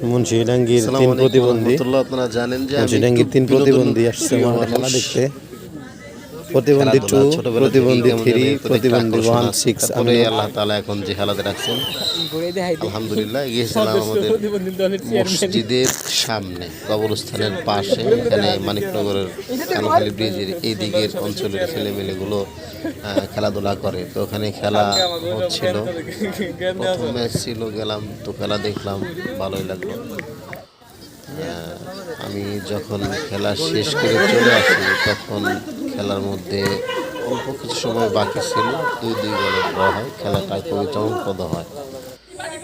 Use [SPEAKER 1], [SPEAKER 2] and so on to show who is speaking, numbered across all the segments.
[SPEAKER 1] মুন্সিডাঙ্গির তিন প্রতিবন্ধী
[SPEAKER 2] আপনারা জানেন যে
[SPEAKER 1] মুন্সিডাঙ্গির তিন প্রতিবন্ধী আসছে আমার খেলা দেখতে। প্রতিবন্ধী 2, প্রতিবন্ধী 3, প্রতিবন্ধী 1, 6।
[SPEAKER 2] আমি আল্লাহ তাআলা এখন যে খেলাতে রাখছেন আলহামদুলিল্লাহ। গিয়েছিলাম আমাদের মসজিদের সামনে কবরস্থানের পাশে, এখানে মানিকনগরের কানখালী ব্রিজের এই দিকের অঞ্চলের ছেলেমেয়েগুলো খেলাধুলা করে। তো ওখানে খেলা হচ্ছিল, প্রথম ম্যাচ ছিল, গেলাম তো খেলা দেখলাম, ভালোই লাগলো। আমি যখন খেলা শেষ করে চলে আসি তখন খেলার মধ্যে অল্প কিছু সময় বাকি ছিল, 2-2 গোলে ড্র হয়। খেলাটা খুবই চমকপ্রদ হয়।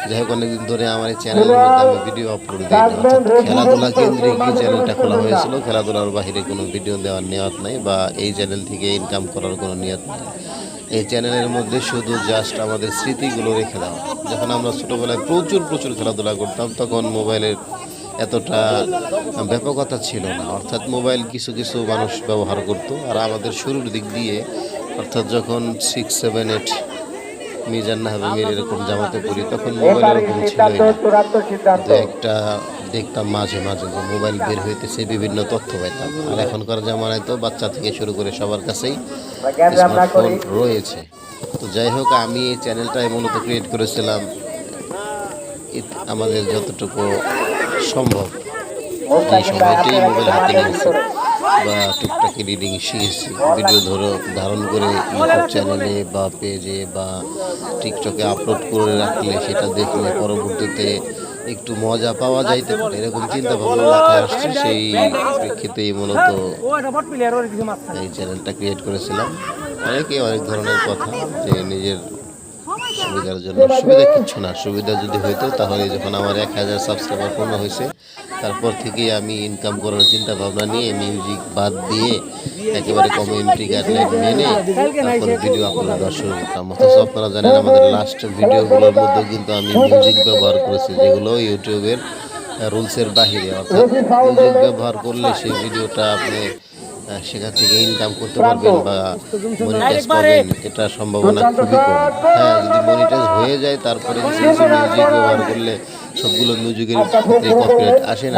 [SPEAKER 2] যাই হোক, অনেকদিন ধরে আমার এই চ্যানেলের মধ্যে আমি ভিডিও আপলোড দিই, অর্থাৎ খেলাধুলা কেন্দ্রিক এই চ্যানেলটা খোলা হয়েছিল। খেলাধুলার বাহিরে কোনো ভিডিও দেওয়ার নিয়ত নাই বা এই চ্যানেল থেকে ইনকাম করার কোনো নিয়ত নেই। এই চ্যানেলের মধ্যে শুধু জাস্ট আমাদের স্মৃতিগুলো রেখে দেওয়া। যখন আমরা ছোটোবেলায় প্রচুর খেলাধুলা করতাম তখন মোবাইলের এতটা ব্যাপকতা ছিল না, অর্থাৎ মোবাইল কিছু মানুষ ব্যবহার করতো। আর আমাদের শুরুর দিক দিয়ে, অর্থাৎ যখন 6, 7, 8 মিজান নাহাবিমের এরকম জামাতে পড়ি তখন মোবাইল এরকম ছিলই না। দু একটা দেখতাম মাঝে যে মোবাইল বের হইতেছে, বিভিন্ন তথ্য পাইতাম। আর এখনকার জামানায় তো বাচ্চা থেকে শুরু করে সবার কাছেই স্মার্টফোন রয়েছে। তো যাই হোক, আমি এই চ্যানেলটাই মূলত ক্রিয়েট করেছিলাম আমাদের যতটুকু সম্ভব যে সময়টাই মোবাইল হাতে নিয়েছি বা টুকটাকি রিডিং শিখেছি, ভিডিও ধারণ করে ইউটিউব চ্যানেলে বা পেজে বা টিকটকে আপলোড করে রাখলে সেটা দেখলে পরবর্তীতে একটু মজা পাওয়া যাইতে পারে, এরকম চিন্তা ভাবনা মাথায় আসছে। সেই প্রেক্ষিতেই মূলত এই চ্যানেলটা ক্রিয়েট করেছিলাম। অনেক ধরনের কথা, যে নিজের সুবিধার জন্য। সুবিধা কিচ্ছু না, সুবিধা যদি হইতো তাহলে যখন আমার 1000 সাবস্ক্রাইবার পূর্ণ হয়েছে তারপর থেকেই আমি ইনকাম করার চিন্তা ভাবনা নিয়ে মিউজিক বাদ দিয়ে একেবারে কমিউনিটি গাইডলাইন মেনে তারপর ভিডিও আপলোড দেওয়া শুরু করতাম। অথচ আপনারা জানেন আমাদের লাস্ট ভিডিওগুলোর মধ্যেও কিন্তু আমি মিউজিক ব্যবহার করেছি, যেগুলো ইউটিউবের রুলসের বাহিরে। অর্থাৎ মিউজিক ব্যবহার করলে সেই ভিডিওটা আপনি সেখান থেকে ইনকাম করতে পারবেন বা মনিটাইজ পাবেন, এটা সম্ভাবনা খুবই কম। হ্যাঁ, যদি মনিটাইজ হয়ে যায় তারপরে কিছু মিউজিক ব্যবহার করলে সবগুলো মিউজিকের ক্ষেত্রে কপিরাইট আসে না,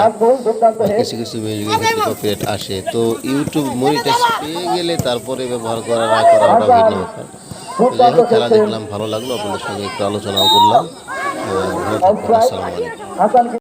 [SPEAKER 2] কিছু মিউজিকের ক্ষেত্রে কপিরাইট আসে। তো ইউটিউব মনিটাইজ পেয়ে গেলে তারপরে ব্যবহার করা না করা ওটা ভিন্ন ব্যাপার। তো যাই হোক, খেলা দেখলাম, ভালো লাগলো, আপনাদের সঙ্গে একটু আলোচনাও করলাম। ভালো থাকবেন, আসসালামু আলাইকুম।